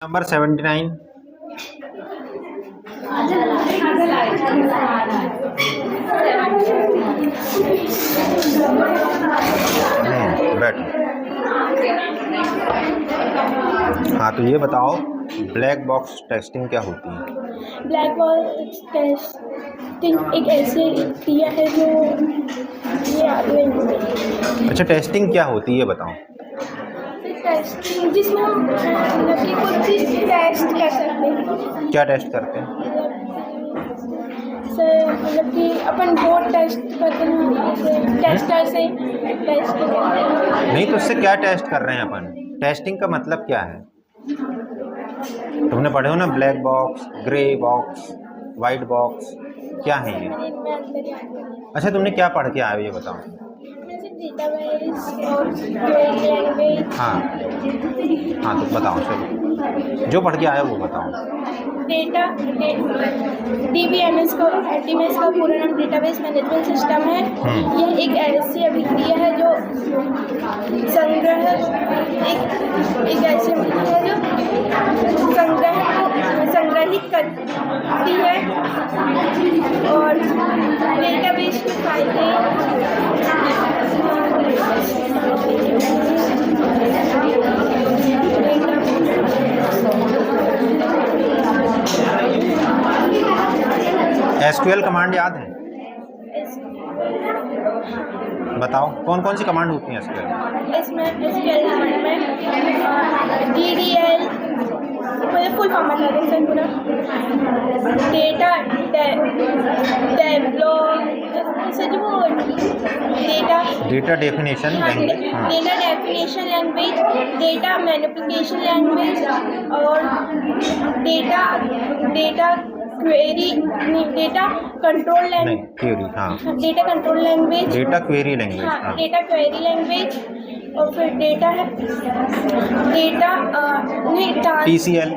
Number 79। बैठो। हाँ, तो ये बताओ ब्लैक बॉक्स टेस्टिंग क्या होती है? ब्लैक बॉक्स टेस्टिंग एक ऐसी क्रिया है जो ये आगे नहीं। अच्छा, टेस्टिंग क्या होती है ये बताओ। टेस्टिंग जिसमें हम मतलब कि कुछ चीज़ टेस्ट कर सकते हैं। क्या टेस्ट करते हैं? सर मतलब कि अपन बोर्ड टेस्ट करते हैं, जैसे टेस्टर से टेस्ट नहीं, तो उससे क्या टेस्ट कर रहे हैं अपन? टेस्टिंग का मतलब क्या है? तुमने पढ़े हो ना, black box, grey box, white box, क्या है ये? अच्छा, तुमने क्या पढ़ के आए हो ये बताओ। डेटाबेस और लैंग्वेज। हाँ हाँ, तो बताओ, चलो जो पढ़ के आए वो बताओ। डेटा DBMS का DBMS का पूरा नाम डेटाबेस मैनेजमेंट सिस्टम है। यह एक ऐसी अभिक्रिया है जो संग्रह एक ऐसी अभिक्रिया है जो संग्रहित करती है और डेटाबेस के फायदे SQL कमांड याद है? बताओ कौन कौन सी कमांड होती हैं SQL? इसमें SQL कमांड में DDL मुझे फुल फॉर्म बता दें सर पूरा। Data data definition language, data definition language, data manipulation language और data query data control language, query, हाँ, data control language, data query language, हाँ, डेटा क्वेरी लैंग्वेज और फिर TCL,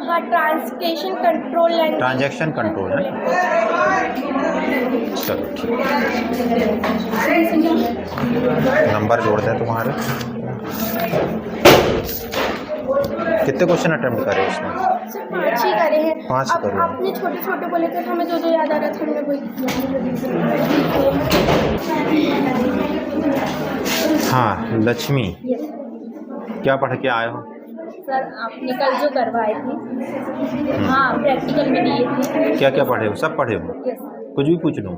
हाँ, translation control language, transaction control है। चलो ठीक, number जोड़ दें तुम्हारे। कितने क्वेश्चन अटेम्प्ट करे उसमें? 5 ही करे हैं। 5 अब करे। आपने छोटे छोटे बोले थे, हमें जो याद आ रहा था हमने वही किया। हाँ, लक्ष्मी, क्या पढ़ के आए हो? सर आपने कल जो करवाए थे, हाँ प्रैक्टिकल में दिए थे। क्या क्या पढ़े हो? सब पढ़े हो? यस। कुछ भी पूछ लूँ?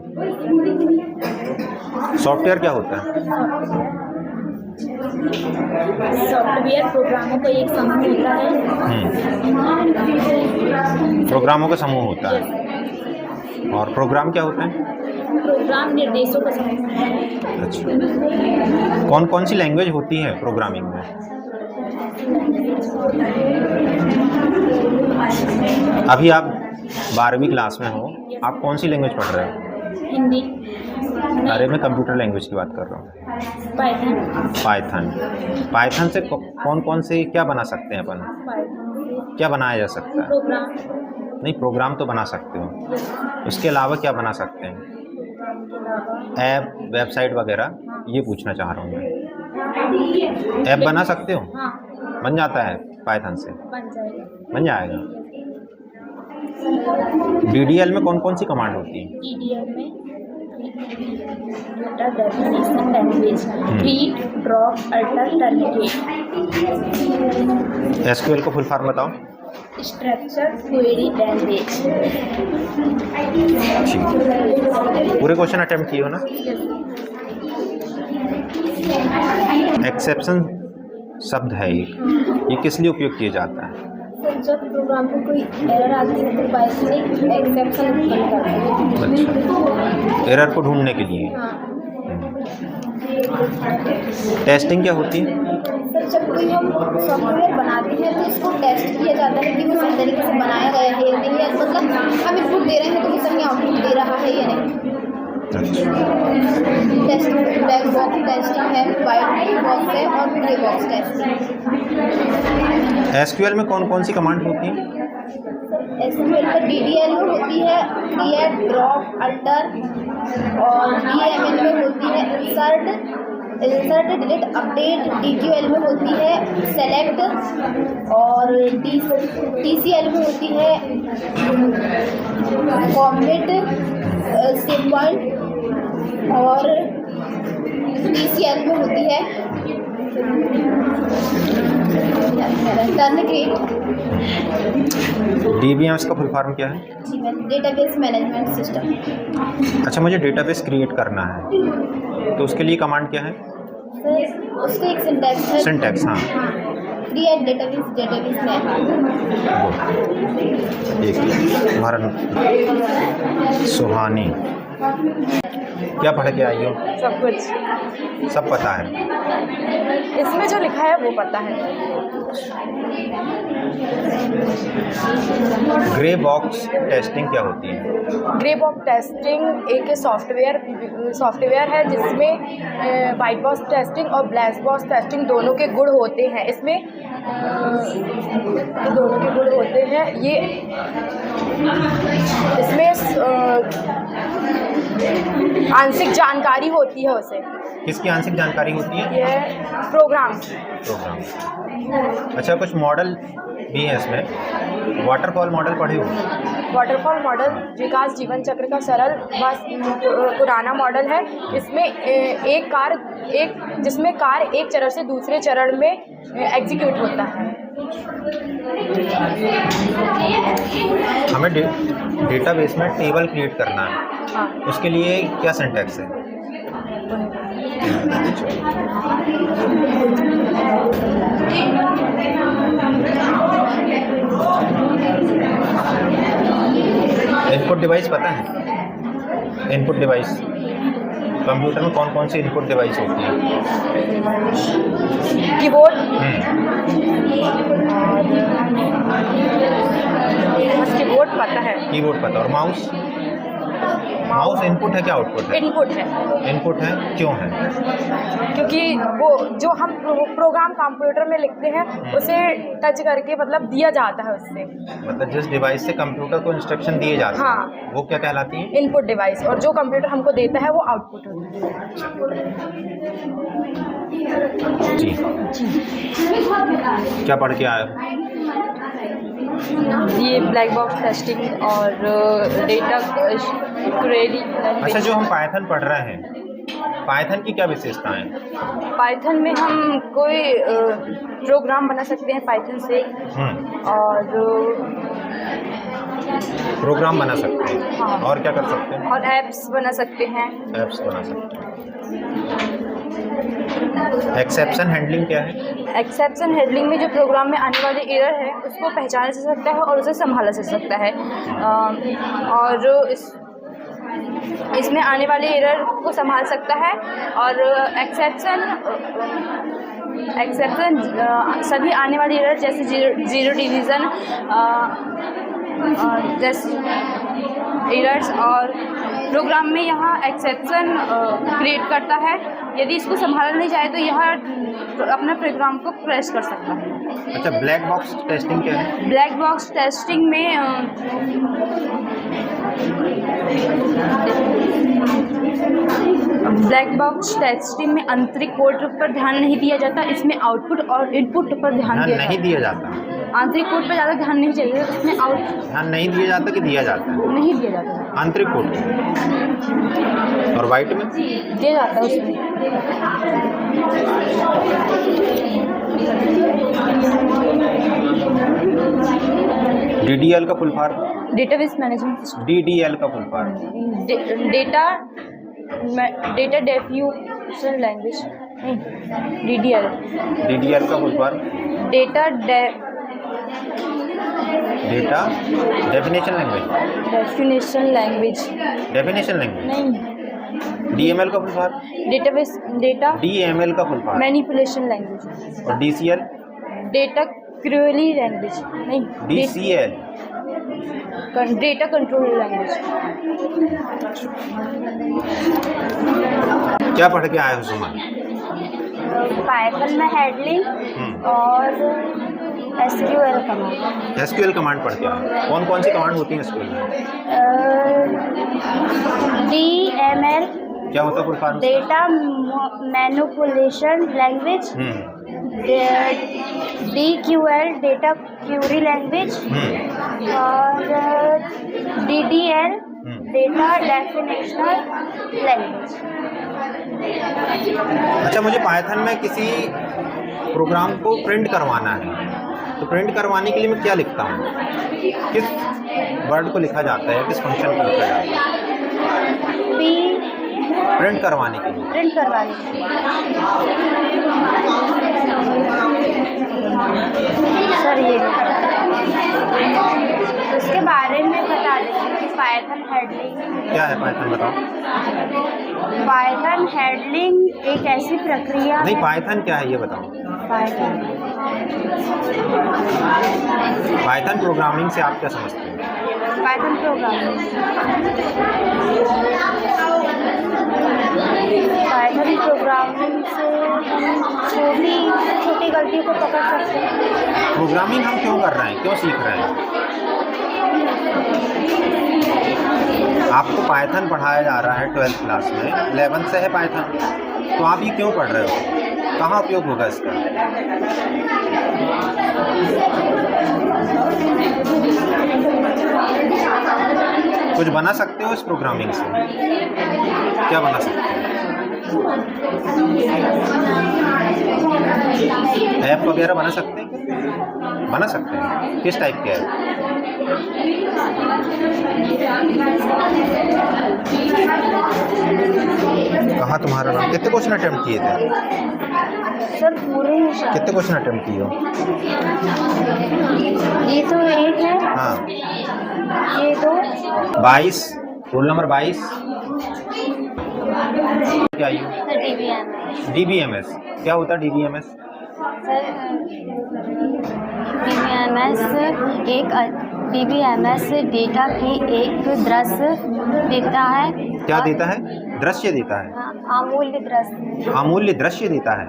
सॉफ्टवेयर क्या होता है? सॉफ्टवेयर प्रोग्रामों का एक समूह होता है। प्रोग्रामों का समूह होता है। और प्रोग्राम क्या होता है? प्रोग्राम निर्देशों का समूह। अच्छा, कौन कौन सी लैंग्वेज होती है प्रोग्रामिंग में? अभी आप 12वीं क्लास में हो, आप कौन सी लैंग्वेज पढ़ रहे हो? हिंदी। अरे मैं कंप्यूटर लैंग्वेज की बात कर रहा हूँ। पाइथन। पाइथन से कौन कौन से क्या बना सकते हैं अपन? क्या बनाया जा सकता है? प्रोग्राम। नहीं, प्रोग्राम तो बना सकते हो, उसके अलावा क्या बना सकते हैं? ऐप, वेबसाइट वगैरह, ये पूछना चाह रहा हूँ मैं। ऐप बना सकते हो? हाँ। बन जाता है पाइथन से? बन जाएगा। DDL में कौन कौन सी कमांड होती है? DDL में data definition language, read, drop, alter, terminate. SQL को फुल फॉर्म बताओ। Structure query language. ठीक, पूरे क्वेश्चन अटेम्प्ट किए हो ना? एक्सेप्शन शब्द है ये किस लिए उपयोग किया जाता है? जब प्रोग्राम में कोई एरर आती है तो बाइनरी एक्सेप्शन उत्पन्न करता है। अच्छा, एरर को ढूंढने के लिए। टेस्टिंग क्या होती है? सर जब कोई हम सॉफ्टवेयर बनाते हैं तो इसको टेस्ट किया जाता है कि वो सही तरीके से बनाया गया है या नहीं, है मतलब हम इनपुट दे रहे हैं तो किसी में आउटपुट दे रहा है या नहीं। टेस्ट ब्लैक बॉक्स टेस्टिंग है, वाइट बॉक्स है और ग्रे बॉक्स टेस्टिंग। SQL में कौन कौन सी कमांड होती है? SQL में DDL में होती है क्रिएट, ड्रॉप, अल्टर और DML में होती है insert, insert, delete, update DQL में होती है सेलेक्ट, और TCL में होती है कॉमिट, सेव पॉइंट, और TCL में होती है टर्न क्रिएट। DBMS का फुल फॉर्म क्या है? Database management system. अच्छा, मुझे डेटाबेस क्रिएट करना है तो उसके लिए कमांड क्या है? उसका एक सिंटैक्स है। सिंटैक्स, हाँ। Create database name. एक हमारा सुहानी, क्या पढ़ के आई हो? सब कुछ सब पता है। इसमें जो लिखा है वो पता है। ग्रे बॉक्स टेस्टिंग क्या होती है? ग्रे बॉक्स टेस्टिंग एक सॉफ्टवेयर है जिसमें वाइट बॉक्स टेस्टिंग और ब्लैक बॉक्स टेस्टिंग दोनों के गुण होते हैं। इसमें दोनों के गुण होते हैं। इसमें आंशिक जानकारी होती है उसे। किसकी आंशिक जानकारी होती है? ये प्रोग्राम। अच्छा, कुछ मॉडल भी है इसमें। वाटरफॉल मॉडल पढ़े हो? वाटरफॉल मॉडल विकास जीवन चक्र का सरल व पुराना मॉडल है। इसमें जिसमें कार एक चरण से दूसरे चरण में एग्जीक्यूट होता है। हमें डेटाबेस में टेबल क्रिएट करना है। हाँ। उसके लिए क्या सिंटैक्स है? इनपुट डिवाइस पता है? इनपुट डिवाइस कंप्यूटर में कौन कौन सी इनपुट डिवाइस होती है? कीबोर्ड, कीबोर्ड पता है। कीबोर्ड पता। और माउस? माउस इनपुट है क्या आउटपुट है? इनपुट है। इनपुट है, क्यों है? क्योंकि वो जो हम प्रोग्राम कंप्यूटर में लिखते हैं उसे टच करके मतलब दिया जाता है उससे। मतलब जिस डिवाइस से कंप्यूटर को इंस्ट्रक्शन दिए जाते हैं, हाँ, वो क्या कहलाती है? Input device. और जो कंप्यूटर हमको देता है वो आउटपुट होता है। जी, क्या पढ़ के आए हो? ये ब्लैक बॉक्स टेस्टिंग और डेटा क्वेरी। अच्छा, जो हम पाइथन पढ़ रहे हैं, पाइथन की क्या विशेषताएं? पाइथन में हम कोई प्रोग्राम बना सकते हैं पाइथन से, और प्रोग्राम बना सकते हैं। हाँ। और क्या कर सकते हैं? और एप्स बना सकते हैं। एप्स बना सकते हैं। एक्सेप्शन हैंडलिंग क्या है? एक्सेप्शन हैंडलिंग में जो प्रोग्राम में आने वाले एरर है उसको पहचाना जा सकता है और उसे संभाला जा सकता है। और इसमें आने वाले एरर को संभाल सकता है। और एक्सेप्शन सभी आने वाले एरर जैसे जीरो डिवीज़न जैसे एरर्स और प्रोग्राम में यहाँ एक्सेप्शन क्रिएट करता है। यदि इसको संभाला नहीं जाए तो यह अपना प्रोग्राम को क्रैश कर सकता है। अच्छा, ब्लैक बॉक्स टेस्टिंग क्या है? ब्लैक बॉक्स टेस्टिंग में आंतरिक कोड पर ध्यान नहीं दिया जाता। इसमें आउटपुट और इनपुट पर ध्यान नहीं दिया जाता। आंतरिक कोड पर ज़्यादा ध्यान नहीं चाहिए। इसमें ध्यान नहीं दिया जाता कि दिया जाता है? नहीं दिया जाता है। आंतरिक कोड। और वाइट में दिया जाता है उसमें। DDL का full form? Database management system. DDL का full form? Data definition language नहीं, DDL। DDL का full form? Definition language. Definition language नहीं। DML का फुल फॉर्म? DML का फुल फॉर्म? Manipulation language. और DCL? डेटा क्वेरी लैंग्वेज नहीं। DCL data control language. क्या पढ़ के आए हो सुमन? पाइथन में हैंडलिंग और SQL कमांड। SQL कमांड पढ़ के आए। कौन कौन सी कमांड होती है SQL में? DML क्या होता है full form? Data manipulation language, DQL data Curie language, और DDL डेटा डेफिनेशनल लैंग्वेज। अच्छा, मुझे पाइथन में किसी प्रोग्राम को प्रिंट करवाना है, तो प्रिंट करवाने के लिए मैं क्या लिखता हूँ? किस वर्ड को लिखा जाता है, किस फंक्शन को लिखा जाता है प्रिंट करवाने के लिए? प्रिंट करवाने के लिए सर ये उसके बारे में बता दें कि पाइथन हैंडलिंग क्या है। पाइथन बताओ। पाइथन हैंडलिंग एक ऐसी प्रक्रिया नहीं, है। पाइथन क्या है ये बताओ। पाइथन प्रोग्रामिंग से आप क्या समझते हैं? पाइथन प्रोग्रामिंग से हम छोटी गलतियों को पकड़ सकते हैं। प्रोग्रामिंग हम क्यों कर रहे हैं, क्यों सीख रहे हैं? आपको पाइथन पढ़ाया जा रहा है 12th क्लास में, 11th से है पाइथन, तो आप ये क्यों पढ़ रहे हो? कहाँ उपयोग होगा इसका? कुछ बना सकते हो इस प्रोग्रामिंग से? क्या बना सकते हो? ऐप वगैरह बना सकते हैं? बना सकते हैं। किस टाइप के ऐप? कहाँ तुम्हारा नाम? कितने क्वेश्चन अटेम्प्ट किए थे? सर पूरे ही शायद। कितने क्वेश्चन अटेम्प्ट किए हो? ये तो एक है। हाँ, ये तो 22, रोल नंबर 22। क्या यू? सर DBMS क्या होता है? DBMS DBMS डेटा की एक दृश्य देता है। क्या देता है? दृश्य देता है। हाँ, अमूल्य दृश्य। अमूल्य दृश्य देता है।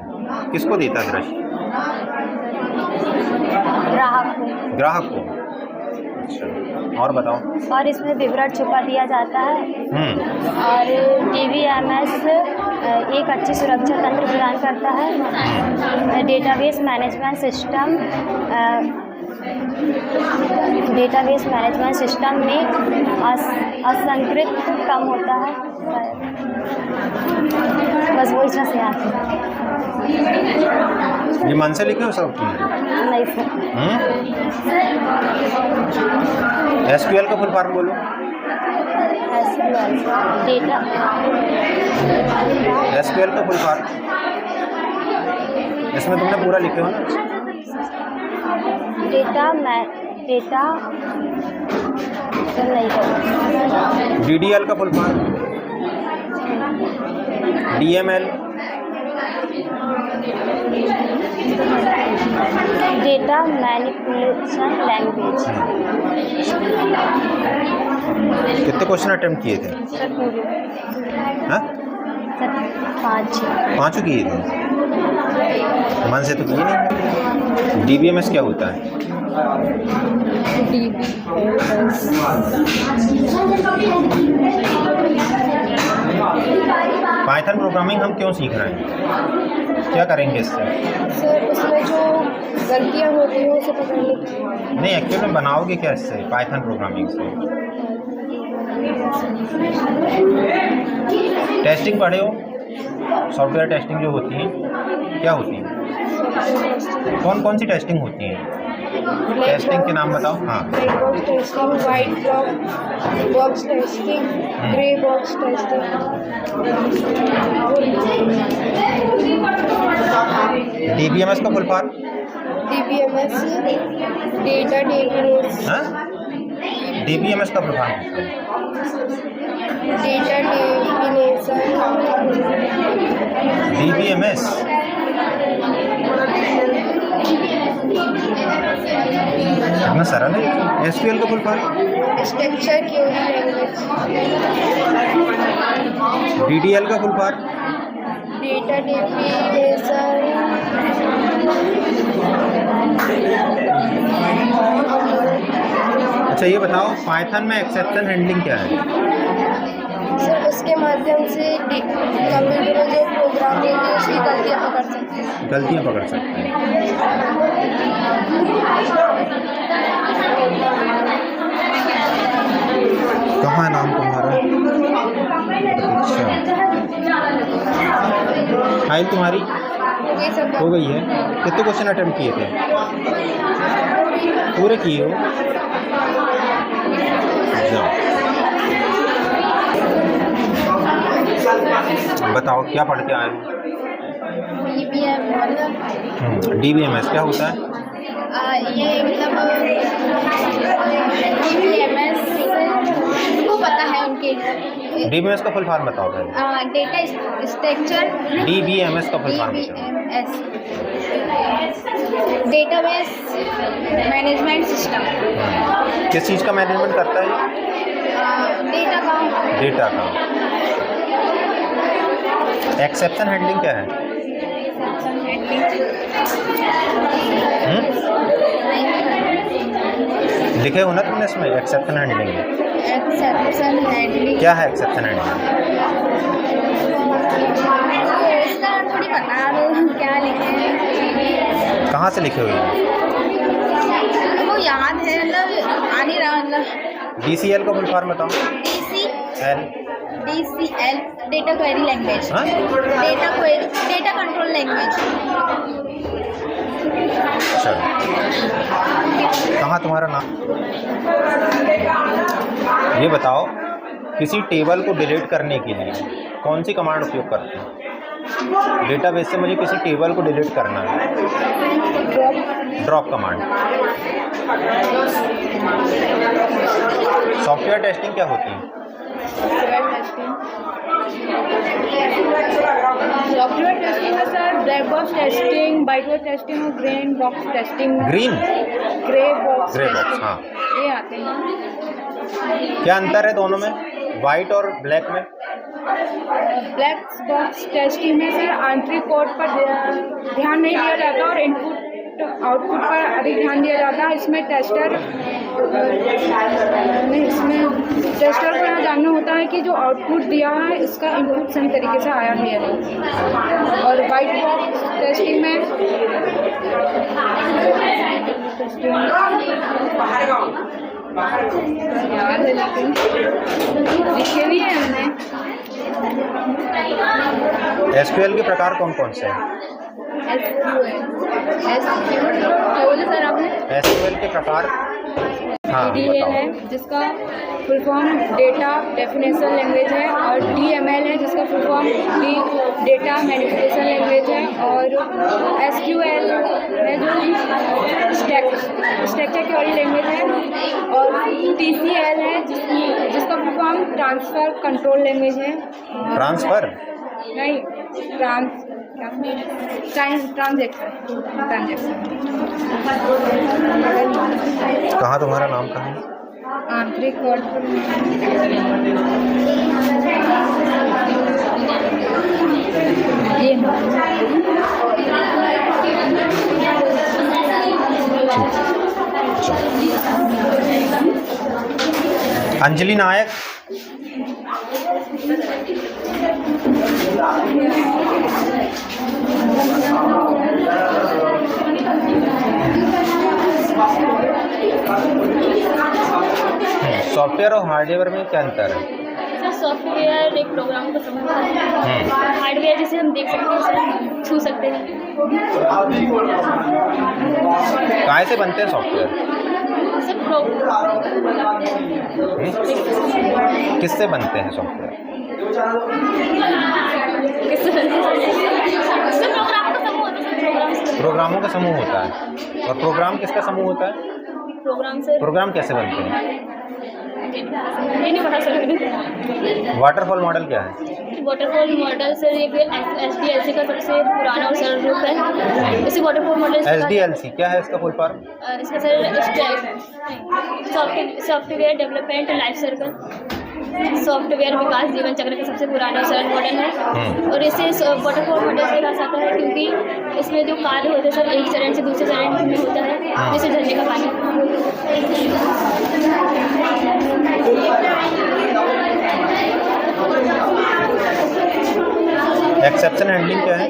किसको देता है दृश्य? ग्राहक को। अच्छा, और बताओ। और इसमें विवरण छुपा दिया जाता है। और DBMS एक अच्छी सुरक्षा तंत्र प्रदान करता है। डेटाबेस मैनेजमेंट सिस्टम में असंकृत कम होता है। बस वो इतना से आता है। ये मन से लिखे हो सब तुमने? नहीं सर। SQL का फुल फॉर्म बोलो। SQL का फुल फॉर्म इसमें तुमने पूरा लिखे हो ना? DDL का full form? DML? Data manipulation language. कितने क्वेश्चन अटेम्प्ट किए थे? हाँ? सर 5 किए थे। मन से तो किए नहीं। DBMS क्या होता है? पाइथन प्रोग्रामिंग हम क्यों सीख रहे हैं? क्या करेंगे इससे? सर उसमें जो गलतियाँ होती हैं उसे पकड़ने की। नहीं, एक्चुअली में बनाओगे क्या इससे, पाइथन प्रोग्रामिंग से? टेस्टिंग पढ़े हो? सॉफ्टवेयर टेस्टिंग जो होती है क्या होती है? कौन कौन सी टेस्टिंग होती है? टेस्टिंग के नाम बताओ। हाँ, black box testing, white box testing, grey box testing. DBMS का full form? DBMS data definition. हाँ? DBMS का full form? Data definition. DBMS इतना सरल है। SQL का full form? Structure query language. DDL का फुल फॉर्म? Data definition. अच्छा, ये बताओ पाइथन में एक्सेप्शन हैंडलिंग क्या है? सर इसके माध्यम से कंप्यूटर में जो प्रोग्राम होते हैं उसकी गलतियाँ पकड़ सकते हैं। गलतियाँ पकड़ सकते हैं। कहाँ है नाम तुम्हारा? अच्छा, फाइल तुम्हारी ये सब हो गई है? कितने क्वेश्चन अटेम्प्ट किए थे? पूरे किए हो? जाओ, बताओ क्या पढ़ के आए हो? DBMS क्या होता है? ये मतलब DBMS उनको पता है उनके। DBMS का फुल फॉर्म बताओ पहले। Data structure. DBMS का फुल फॉर्म बताओ। DBMS database management system. किस चीज़ का मैनेजमेंट करता है? डेटा का। डेटा का। एक्सेप्शन हैंडलिंग क्या है? लिखे हो ना तुमने इसमें एक्सेप्शन हैंडलिंग? एक्सेप्शन हैंडलिंग क्या है एक्सेप्शन हैंडलिंग? इसका थोड़ी बता दो क्या लिखे हैं। कहाँ से लिखे हुए हैं? वो याद है मतलब आ नहीं रहा मतलब। DCL का फुल फॉर्म बताओ। DCL data query language. हाँ? Data control language. चलो, कहाँ तुम्हारा नाम? ये बताओ, किसी टेबल को डिलीट करने के लिए कौन सी कमांड उपयोग करते हैं? डेटाबेस से मुझे किसी टेबल को डिलीट करना है, ड्रॉप कमांड। सॉफ्टवेयर टेस्टिंग क्या होती है? सॉफ्टवेयर टेस्टिंग है sir black box testing, white box testing और grey box testing. Grey box box, हाँ, ये आते हैं। क्या अंतर है दोनों में, वाइट और ब्लैक में? ब्लैक बॉक्स टेस्टिंग में सर आंतरिक कोड पर ध्यान नहीं दिया जाता और इनपुट आउटपुट पर अधिक ध्यान दिया जाता है। इसमें टेस्टर को यह जानना होता है कि जो आउटपुट दिया है इसका इनपुट सही तरीके से आया है या नहीं। और वाइट बॉक्स टेस्टिंग में याद है लेकिन लिखे भी है हमने। SQL के प्रकार कौन कौन से हैं? क्या बोले सर आपने? SQL के प्रकार, हाँ DDL है जिसका full form data definition language है, और DML है जिसका full form data manipulation language है, और SQL है जो स्ट्रक्चर क्वेरी लैंग्वेज है, और TCL है जिसका full form transfer control language है। ट्रांसफर नहीं, ट्रांजैक्शन। कहाँ तुम्हारा नाम कहाँ है? आंतरिक कोड पर ये अंजलि नायक। सॉफ्टवेयर और हार्डवेयर में क्या अंतर है? सर सॉफ्टवेयर एक प्रोग्राम को समझता है, हार्डवेयर जिसे हम देख सकते हैं, सर छू सकते हैं। काय से बनते हैं सॉफ्टवेयर? किससे बनते हैं सॉफ्टवेयर? प्रोग्रामों का समूह होता है। और प्रोग्राम किसका समूह होता है? प्रोग्राम कैसे बनते हैं? ये नहीं पता सर। वाटरफॉल मॉडल क्या है? वाटरफॉल मॉडल सर एक SDLC का सबसे पुराना और सरल रूप है। इसी वाटरफॉल मॉडल SDLC क्या है इसका फुल फॉर्म? इसका sir software development life circle, software विकास जीवन चक्र का सबसे पुराना और सरल मॉडल है। और इसे वाटरफॉल मॉडल से कहा जाता है क्योंकि इसमें जो कार्य होते हैं सब एक चरण से दूसरे चरण में होता है, जैसे झरने का पानी। एक्सेप्शन हैंडलिंग क्या है?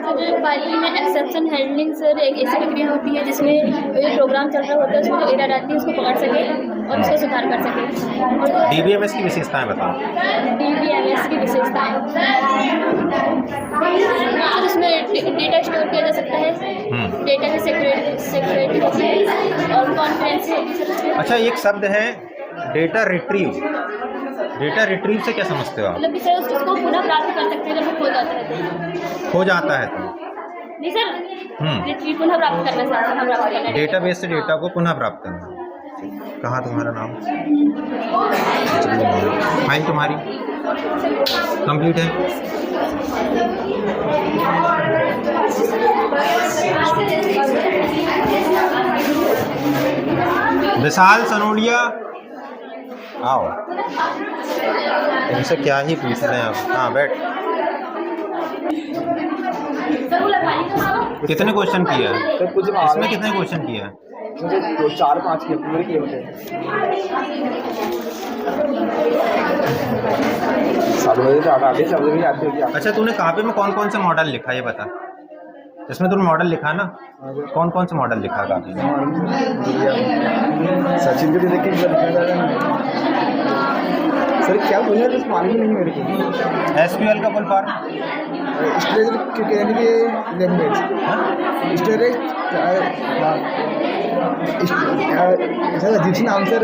जो फाइलिंग में एक्सेप्शन हैंडलिंग सर एक ऐसी प्रक्रिया होती है जिसमें जो प्रोग्राम चल रहा होता है उसमें जो एरर आती है उसको पकड़ सके और उसको सुधार कर सके। और DBMS की विशेषताएं बताओ। DBMS की विशेषताएं सर उसमें डेटा स्टोर किया जा सकता है, डेटा की सिक्योरिटी होती है और कॉन्फिडेंस होती है सर उसमें। अच्छा, एक शब्द है डेटा रिट्रीव। डेटा रिट्रीव से क्या समझते हो आप? मतलब कि सर उसको पुनः प्राप्त कर सकते हैं जब वो खो जाता है तो। खो जाता है तो नहीं सर, रिट्रीव पुनः प्राप्त करना सर, पुनः प्राप्त करना। डेटाबेस से डेटा को पुनः प्राप्त करना। कहाँ तुम्हारा नाम? फाइल तुम्हारी कंप्लीट है? विशाल सनोडिया आओ, तुमसे क्या ही पूछ रहे हैं आप। हाँ बैठ। कितने क्वेश्चन किया है? सर कुछ इसमें कितने क्वेश्चन किया है? मुझे 4-5 के पूरे किए होते हैं। आगे सब भी आते होगी। अच्छा, तूने कॉपी में कौन कौन से मॉडल लिखा ये बता। इसमें तूने मॉडल लिखा ना, कौन कौन से मॉडल लिखा कॉपी में? सचिन को देख के सर क्या बोला तो मालूम नहीं मेरे को। SQL का फुल फॉर्म? स्टोरेज के लैंग्वेज स्टोरेज सर अजीब सी नाम सर।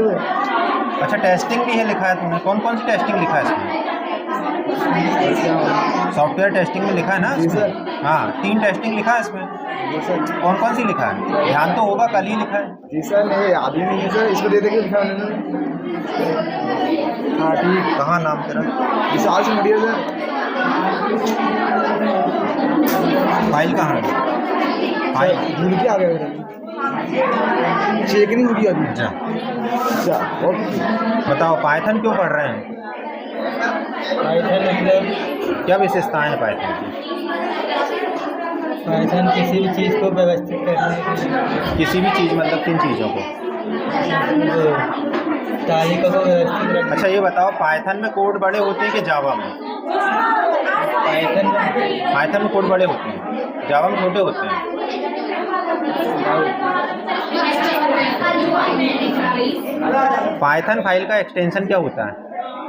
अच्छा, टेस्टिंग भी है लिखा है तुमने? कौन कौन सी टेस्टिंग लिखा है इसमें? सॉफ्टवेयर टेस्टिंग में लिखा है ना इसमें? हाँ, 3 टेस्टिंग लिखा है इसमें। जी सर। कौन कौन सी लिखा है? ध्यान तो होगा, कल ही लिखा है। जी सर, नहीं याद ही नहीं है सर, इसको दे देंगे लिखा उन्होंने। हाँ ठीक। कहाँ नाम तेरा? विशाल से मिलिए सर। फाइल कहाँ है? फाइल भूल के आ गया मेरा, चेक नहीं हुई अभी। अच्छा ओके। बताओ, पाइथन क्यों पढ़ रहे हैं? पाइथन मतलब क्या विशेषताएं हैं पाइथन की? पाइथन किसी भी चीज़ को व्यवस्थित करने के किसी भी चीज़ मतलब किन चीज़ों को? तालिका को व्यवस्थित रखना। अच्छा, ये बताओ, पाइथन में कोड बड़े होते हैं कि जावा में? पाइथन में कोड बड़े होते हैं, जावा में छोटे होते हैं। पाइथन फाइल का एक्सटेंशन क्या होता है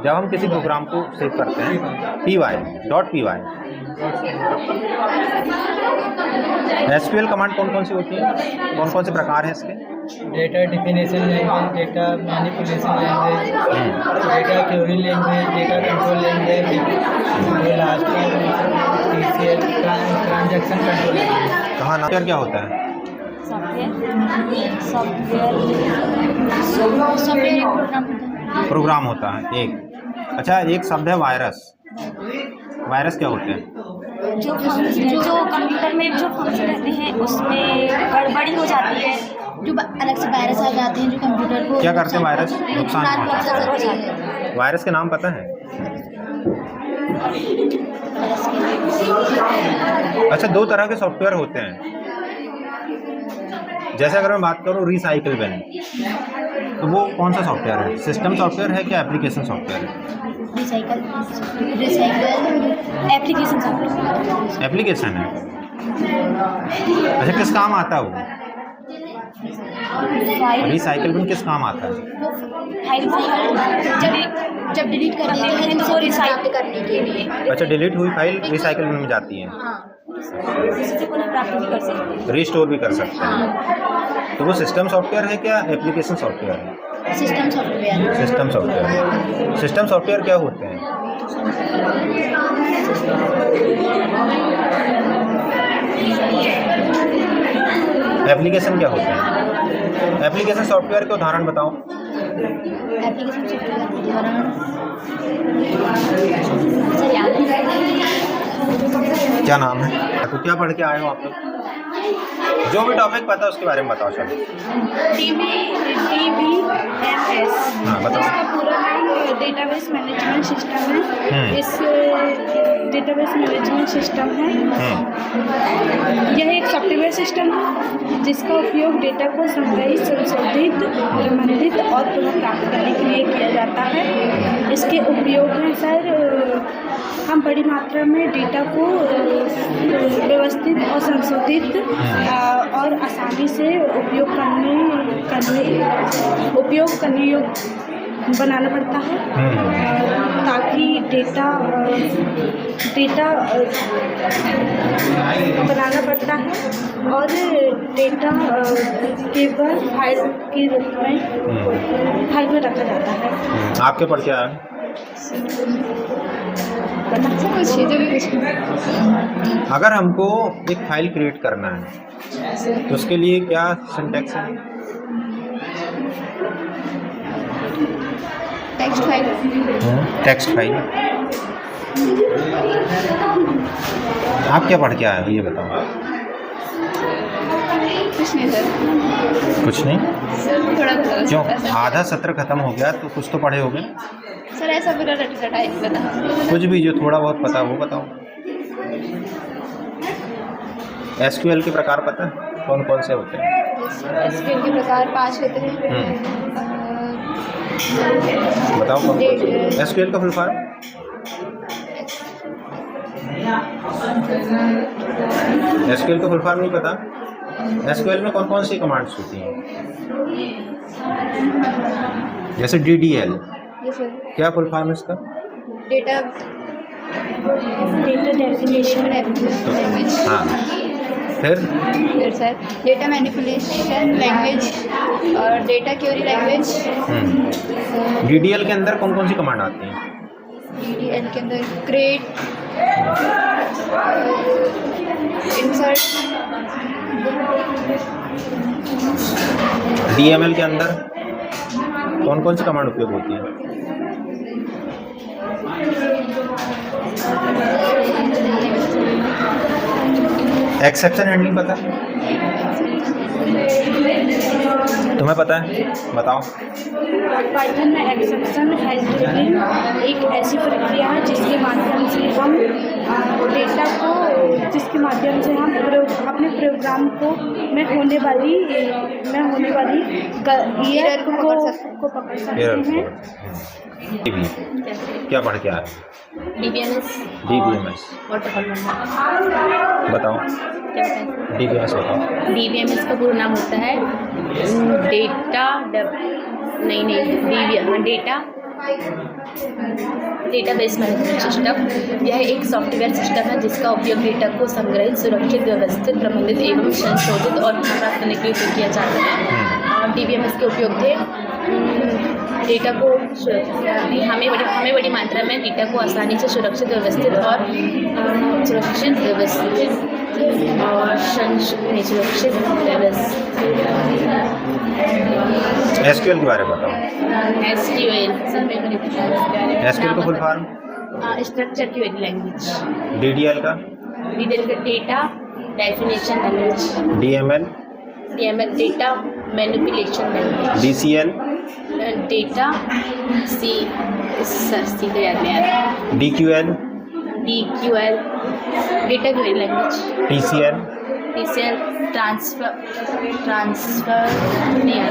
जब हम किसी प्रोग्राम को सेव करते हैं? py.py। SQL कमांड कौन कौन सी होती है? कौन कौन से प्रकार हैं इसके? Data definition language, data manipulation language, data query language, data control language, last TCL transaction control language. कहाँ नाम क्या होता है? प्रोग्राम होता है एक। अच्छा, एक शब्द है वायरस। वायरस क्या होते हैं? जो कंप्यूटर में जो फंक्शन रहते हैं उसमें गड़बड़ी हो जाती है, जो अलग से वायरस आ जाते हैं जो कंप्यूटर को क्या करते हैं वायरस? नुकसान पहुंचाते हैं। वायरस के नाम पता है? अच्छा, 2 तरह के सॉफ्टवेयर होते हैं। जैसे अगर मैं बात करूँ रिसाइकिल बिन, तो वो कौन सा सॉफ्टवेयर है? सिस्टम सॉफ्टवेयर है क्या एप्लीकेशन सॉफ्टवेयर है? Recycle application software. एप्लीकेशन है। अच्छा, किस काम आता है वो? रिसाइकिल बिन किस काम आता है? फाइल को जब डिलीट करनी है तो रिसाइकिल करने के लिए। अच्छा, डिलीट हुई फाइल रिसाइकिल बिन में जाती है, उससे पुनः प्राप्त भी कर सकते हैं, रिस्टोर भी कर सकते हैं। तो वो सिस्टम सॉफ्टवेयर है क्या एप्लीकेशन सॉफ्टवेयर है? System software. System software. System software क्या होते हैं? एप्लीकेशन क्या होते हैं? एप्लीकेशन सॉफ्टवेयर के उदाहरण बताओ। एप्लीकेशन सॉफ्टवेयर के उदाहरण सर याद क्या नाम है? तो क्या पढ़ के आए हो आप लोग? जो भी टॉपिक पता है उसके बारे में बताओ। चलो DBMS। हाँ बताओ। इसका पूरा नाम डेटाबेस मैनेजमेंट सिस्टम है। इस डेटाबेस मैनेजमेंट सिस्टम है, यह एक सॉफ्टवेयर सिस्टम है जिसका उपयोग डेटा को संग्रहित, संशोधित, प्रबंधित और पुनः प्राप्त करने के लिए किया जाता है। इसके उपयोग में सर हम बड़ी मात्रा में डेटा को व्यवस्थित और संशोधित और आसानी से उपयोग करने योग्य बनाना पड़ता है, ताकि डेटा बनाना पड़ता है और डेटा केवल फाइल के रूप में रखा जाता है। आपके पढ़ क्या है? अगर हमको एक फाइल क्रिएट करना है तो उसके लिए क्या सिंटैक्स है? Text file. आप क्या पढ़ के आए हो ये बताओ? कुछ नहीं सर। कुछ नहीं? थोड़ा क्यों? आधा सत्र खत्म हो गया तो कुछ तो पढ़े होगे सर। ऐसा पूरा रटा है बता। कुछ भी जो थोड़ा बहुत पता वो बताओ। एसक्यूएल के प्रकार पता है कौन कौन से होते हैं? एसक्यूएल के प्रकार 5 होते हैं। बताओ कौन कौन से? एसक्यूएल का फुल फॉर्म? एसक्यूएल का फुल फॉर्म नहीं पता? एसक्यूएल में कौन कौन सी कमांड्स होती हैं? जैसे DDL, क्या फुल फॉर्म है इसका? Data definition language. हाँ, फिर सर डेटा मैनिपुलेशन लैंग्वेज और डेटा क्वेरी लैंग्वेज। DDL के अंदर कौन कौन सी कमांड आती हैं? DDL के अंदर क्रिएट, इंसर्ट। DML के अंदर कौन कौन सी कमांड उपयोग होती है? एक्सेप्शन हैंडलिंग पता है? तुम्हें पता है? बताओ। पाइथन में एक्सेप्शन हैंडलिंग एक ऐसी प्रक्रिया है जिसके माध्यम से हम डेटा को अपने प्रोग्राम में होने वाली एरर को पकड़ सकते हैं। क्या पढ़ के आए? DBMS बताओ। DBMS बताओ। DBMS का पूरा नाम होता है डेटाबेस मैनेजमेंट सिस्टम। यह एक सॉफ्टवेयर सिस्टम है जिसका उपयोग डेटा को संग्रहित, सुरक्षित, व्यवस्थित, प्रबंधित एवं संशोधित और प्राप्त करने के लिए किया जाता है। DBMS के उपयोग थे डेटा को हमें बड़ी मात्रा में डेटा को आसानी से सुरक्षित, व्यवस्थित और एसक्यूएल के बारे में बताओ। एसक्यूएल का full form? Structure query language. DDL का? Data definition language. DML data manipulation language. DCL data सी को याद नहीं आ रहा। DQL data query language. TCL transfer नहीं आ रहा।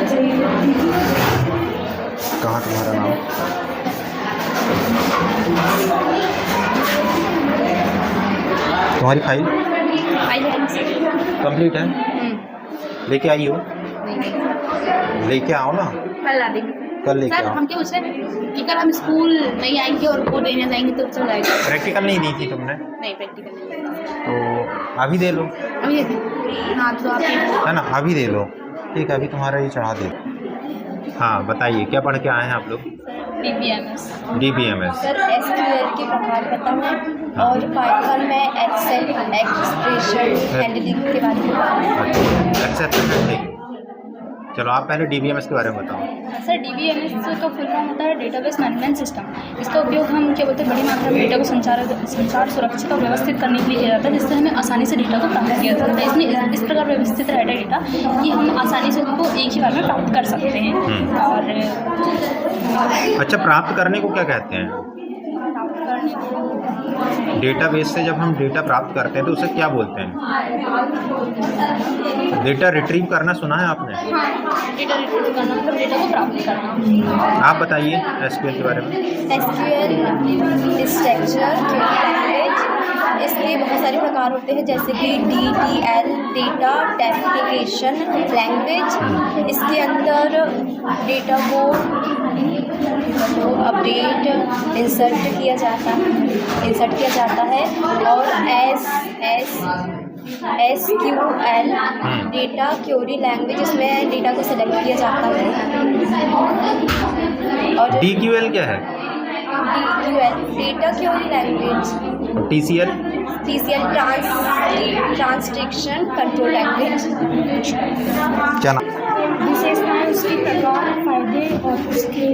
कहाँ तुम्हारा नाम? तुम्हारी फाइल कंप्लीट है? लेके आई हो? लेके आओ ना। कल आ देंगे। कल लेके सर आओ। हम क्या पूछ रहे हैं कि कल हम स्कूल नहीं आएंगे और वो देने जाएंगे तो चल जाएगा। प्रैक्टिकल नहीं दी थी तुमने? नहीं प्रैक्टिकल नहीं। तो अभी दे लो। अभी दे। हाँ तो आप है ना, अभी दे लो। ठीक है, अभी तुम्हारा ये चढ़ा दे। हाँ बताइए, क्या पढ़ के आए हैं आप लोग? DBMS। सर एसक्यूएल के प्रकार पता है और पाइथन में एक्सप्रेशन हैंडलिंग के बारे में। एक्सेप्शन हैंडलिंग चलो आप पहले DBMS के बारे में बताओ। सर DBMS का फुल फॉर्म होता है डेटाबेस मैनेजमेंट सिस्टम। इसका उपयोग हम क्या बोलते हैं बड़ी मात्रा में डेटा को संचार सुरक्षित और व्यवस्थित करने के लिए किया जाता है, जिससे हमें आसानी से डेटा को प्राप्त किया जा सकता है। इसमें इस प्रकार व्यवस्थित रहता है डेटा कि हम आसानी से उसको एक ही बार में प्राप्त कर सकते हैं। और अच्छा, प्राप्त करने को क्या कहते हैं? प्राप्त करने को डेटाबेस से जब हम डेटा प्राप्त करते हैं तो उसे क्या बोलते हैं? डेटा रिट्रीव करना सुना है आपने? डेटा रिट्रीव करना मतलब डेटा को प्राप्त करना। आप बताइए SQL के बारे में। SQL स्ट्रक्चर लैंग्वेज, इसके बहुत सारे प्रकार होते हैं जैसे कि DTL डेटा टाइपिफिकेशन लैंग्वेज। इसके अंदर डेटा को अपडेट इंसर्ट किया जाता है और SQL डेटा क्वेरी लैंग्वेज, इसमें डेटा को सेलेक्ट किया जाता है। और DQL क्या है? DQL data query language. TCL translation control language. क्या नाम? विशेषताएं, उसके प्रकार, फायदे और उसके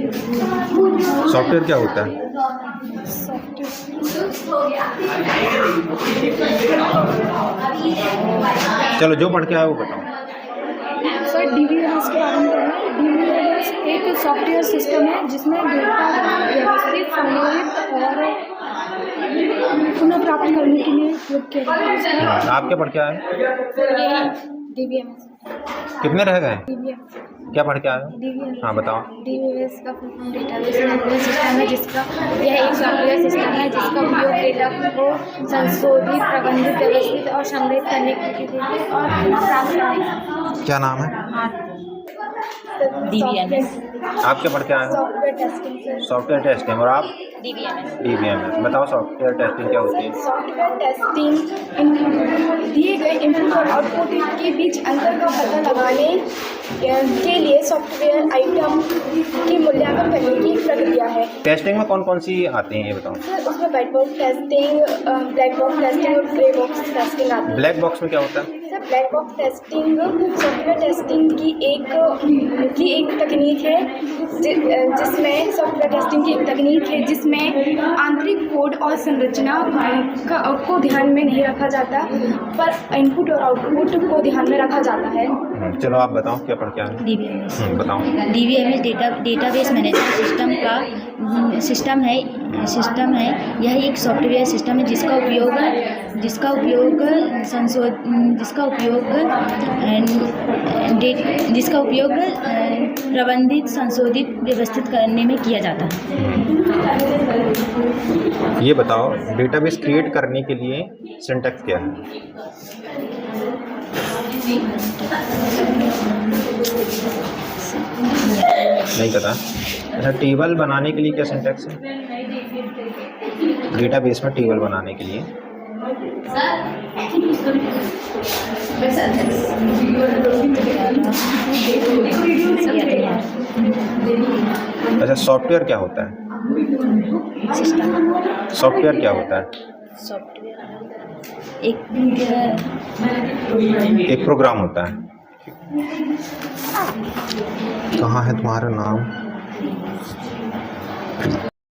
सॉफ्टवेयर क्या होता है? चलो जो पढ़ के आए वो बताओ। सर DBMS के बारे में पढ़ना। DBMS एक सॉफ्टवेयर सिस्टम है जिसमें डेटा व्यवस्थित, संग्रहित और पुनः प्राप्त करने के लिए उपयोग किया जाता है। आप क्या पढ़ के आए? DBMS कितने रह गए? क्या पढ़ के आए हो? DBMS हाँ बताओ। DBMS का डेटाबेस मैनेजमेंट सिस्टम है, जिसका यह एक सॉफ्टवेयर सिस्टम है जिसका उपयोग डेटा को संशोधित, प्रबंधित, व्यवस्थित और संग्रहित करने के लिए और प्राप्त करने। क्या नाम है? DBMS आप क्या पढ़ के आए हो? Software testing. Software testing. और आप? DBMS। बताओ सॉफ्टवेयर टेस्टिंग क्या होती है? सॉफ्टवेयर टेस्टिंग दिए गए इनपुट और आउटपुट के बीच अंतर का पता लगाने के लिए सॉफ्टवेयर आइटम की मूल्यांकन करने की एक प्रक्रिया है। टेस्टिंग में कौन कौन सी आती हैं ये बताओ। सर उसमें white box testing, black box testing और ग्रे बॉक्स टेस्टिंग आती है। ब्लैक बॉक्स में क्या होता है? Sir black box testing software testing की एक तकनीक है जिसमें सॉफ्टवेयर टेस्टिंग की एक तकनीक है जिसमें आंतरिक कोड और संरचना को ध्यान में नहीं रखा जाता, पर इनपुट और आउटपुट को ध्यान में रखा जाता है। चलो आप बताओ क्या पढ़ के आए? DBMS बताओ। DBMS डेटाबेस मैनेजमेंट सिस्टम है। यह एक सॉफ्टवेयर सिस्टम है जिसका उपयोग प्रबंधित, संशोधित, व्यवस्थित करने में किया जाता है। ये बताओ डेटाबेस क्रिएट करने के लिए सिंटैक्स क्या है? नहीं पता। अच्छा, टेबल बनाने के लिए क्या सिंटैक्स है? डेटाबेस में टेबल बनाने के लिए अच्छा, सॉफ्टवेयर क्या होता है? सॉफ्टवेयर क्या होता है? एक प्रोग्राम होता है। कहाँ है तुम्हारा नाम?